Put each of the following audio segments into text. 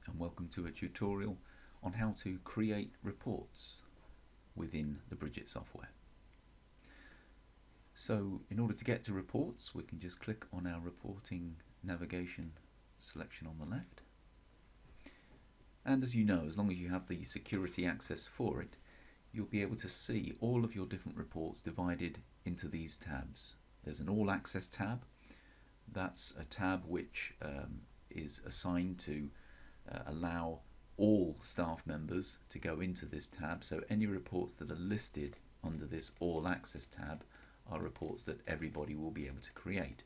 and welcome to a tutorial on how to create reports within the Bridget software. So in order to get to reports, we can just click on our reporting navigation selection on the left. And as you know, as long as you have the security access for it, you'll be able to see all of your different reports divided into these tabs. There's an All Access tab. That's a tab which is assigned to allow all staff members to go into this tab. So any reports that are listed under this All Access tab are reports that everybody will be able to create.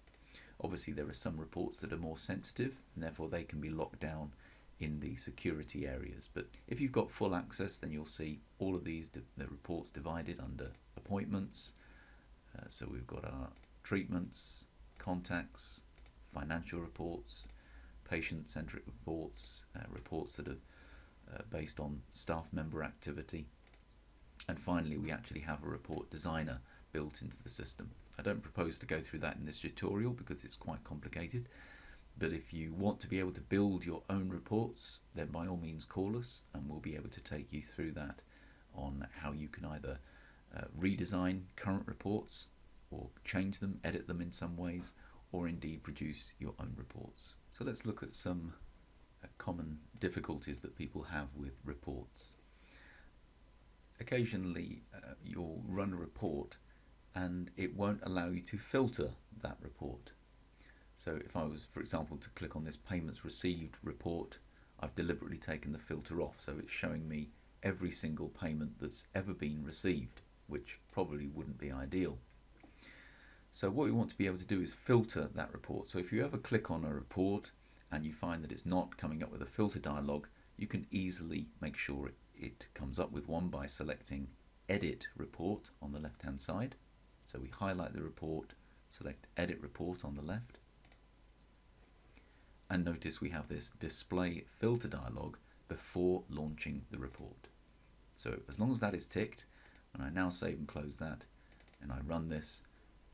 Obviously there are some reports that are more sensitive and therefore they can be locked down in the security areas, but if you've got full access, then you'll see all of these the reports divided under appointments. So we've got our treatments, contacts, financial reports, patient-centric reports, reports that are based on staff member activity, and finally we actually have a report designer built into the system. I don't propose to go through that in this tutorial because it's quite complicated, but if you want to be able to build your own reports, then by all means call us and we'll be able to take you through that on how you can either redesign current reports or change them, edit them in some ways, or indeed produce your own reports. So let's look at some common difficulties that people have with reports. Occasionally you'll run a report and it won't allow you to filter that report. So if I was, for example, to click on this payments received report, I've deliberately taken the filter off, so it's showing me every single payment that's ever been received, which probably wouldn't be ideal. So what we want to be able to do is filter that report. So if you ever click on a report and you find that it's not coming up with a filter dialog, you can easily make sure it comes up with one by selecting Edit Report on the left hand side. So we highlight the report, select Edit Report on the left, and notice we have this display filter dialog before launching the report. So as long as that is ticked, and I now save and close that and I run this,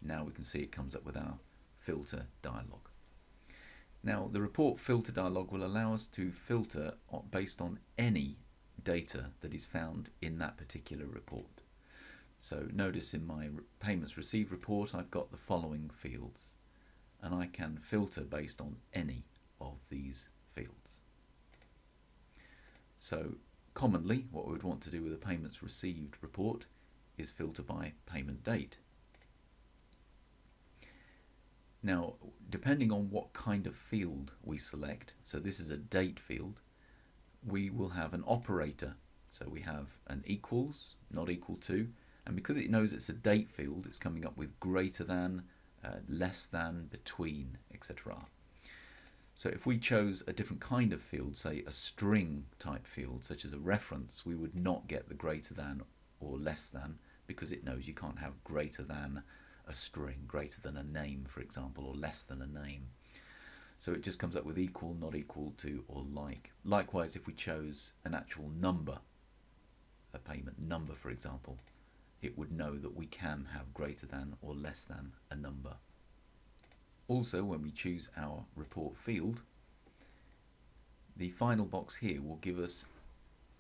now we can see it comes up with our filter dialog. Now the report filter dialog will allow us to filter based on any data that is found in that particular report. So notice in my payments received report I've got the following fields, and I can filter based on any of these fields. So commonly what we would want to do with a payments received report is filter by payment date. Now depending on what kind of field we select, so this is a date field, we will have an operator. So we have an equals, not equal to, and because it knows it's a date field, it's coming up with greater than, less than, between, etc. So if we chose a different kind of field, say a string type field such as a reference, we would not get the greater than or less than, because it knows you can't have greater than a string, greater than a name, for example, or less than a name. So it just comes up with equal, not equal to, or like. Likewise, if we chose an actual number, a payment number for example, it would know that we can have greater than or less than a number. Also, when we choose our report field, the final box here will give us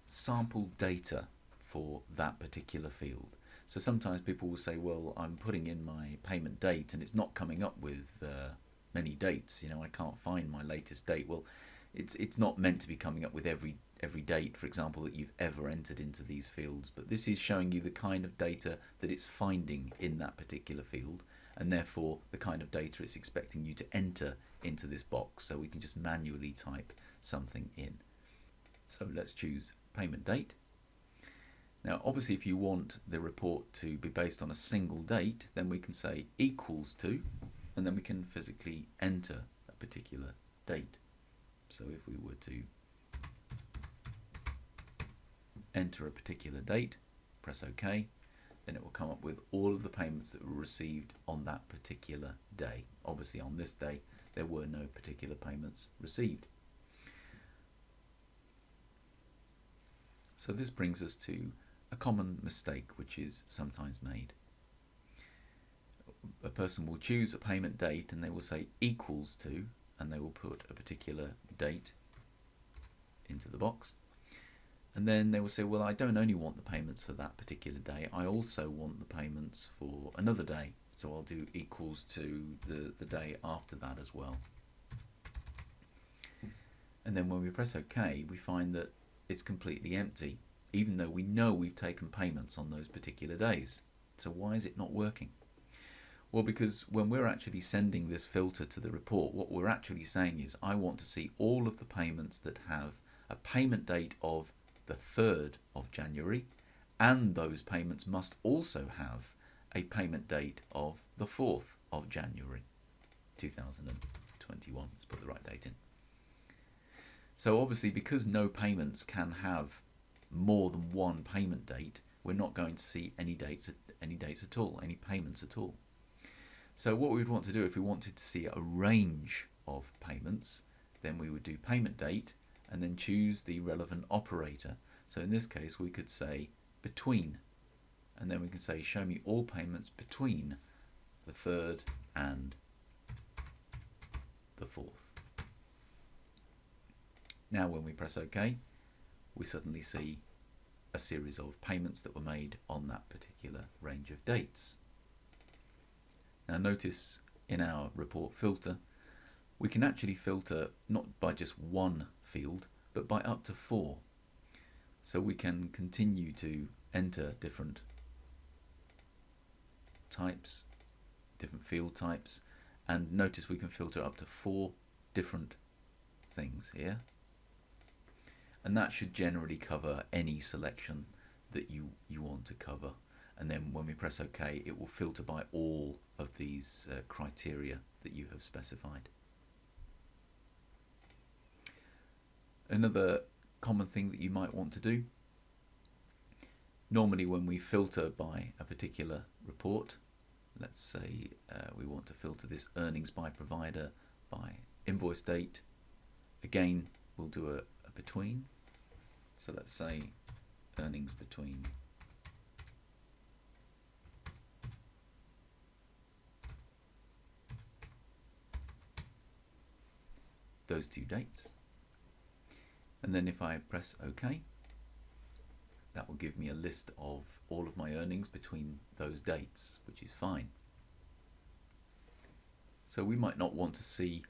sample data for that particular field. So sometimes people will say, well, I'm putting in my payment date and it's not coming up with many dates, you know, I can't find my latest date. Well, it's not meant to be coming up with every date, for example, that you've ever entered into these fields, but this is showing you the kind of data that it's finding in that particular field, and therefore the kind of data it's expecting you to enter into this box, so we can just manually type something in. So let's choose payment date. Now obviously if you want the report to be based on a single date, then we can say equals to, and then we can physically enter a particular date. So if we were to enter a particular date, press OK, then it will come up with all of the payments that were received on that particular day. Obviously on this day there were no particular payments received. So this brings us to a common mistake which is sometimes made. A person will choose a payment date and they will say equals to, and they will put a particular date into the box. And then they will say, well, I don't only want the payments for that particular day, I also want the payments for another day. So I'll do equals to the day after that as well. And then when we press OK, we find that it's completely empty, even though we know we've taken payments on those particular days. So why is it not working? Well, because when we're actually sending this filter to the report, what we're actually saying is, I want to see all of the payments that have a payment date of the 3rd of January, and those payments must also have a payment date of the 4th of January 2021. Let's put the right date in. So obviously, because no payments can have more than one payment date, we're not going to see any dates at all, any payments at all. So what we would want to do, if we wanted to see a range of payments, then we would do payment date and then choose the relevant operator. So in this case we could say between, and then we can say show me all payments between the 3rd and the 4th. Now when we press OK, we suddenly see a series of payments that were made on that particular range of dates. Now notice in our report filter, we can actually filter not by just one field, but by up to 4. So we can continue to enter different types, different field types, and notice we can filter up to 4 different things here. And that should generally cover any selection that you want to cover. And then when we press OK, it will filter by all of these criteria that you have specified. Another common thing that you might want to do, normally when we filter by a particular report, let's say we want to filter this earnings by provider by invoice date, again we'll do a between. So let's say earnings between those 2 dates. And then if I press OK, that will give me a list of all of my earnings between those dates, which is fine. So we might not want to see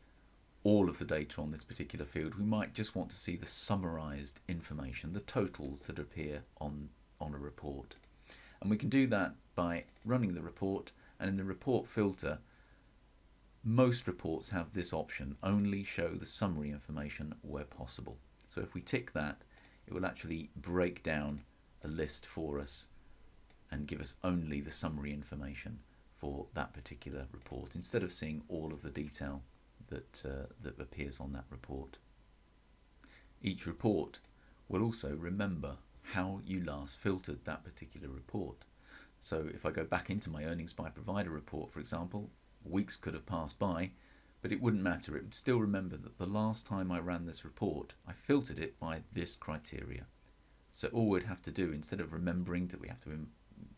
all of the data on this particular field. We might just want to see the summarized information, the totals that appear on a report. And we can do that by running the report, and in the report filter, most reports have this option, only show the summary information where possible. So if we tick that, it will actually break down a list for us and give us only the summary information for that particular report, instead of seeing all of the detail that appears on that report. Each report will also remember how you last filtered that particular report. So if I go back into my earnings by provider report, for example, weeks could have passed by, but it wouldn't matter. It would still remember that the last time I ran this report, I filtered it by this criteria. So all we'd have to do, instead of remembering that we have to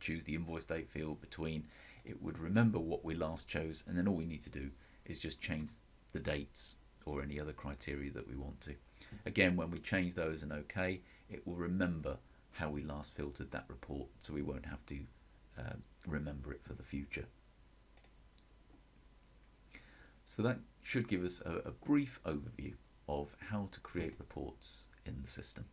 choose the invoice date field between, it would remember what we last chose, and then all we need to do is just change the dates or any other criteria that we want to. Again, when we change those and OK, it will remember how we last filtered that report, so we won't have to remember it for the future. So that should give us a brief overview of how to create reports in the system.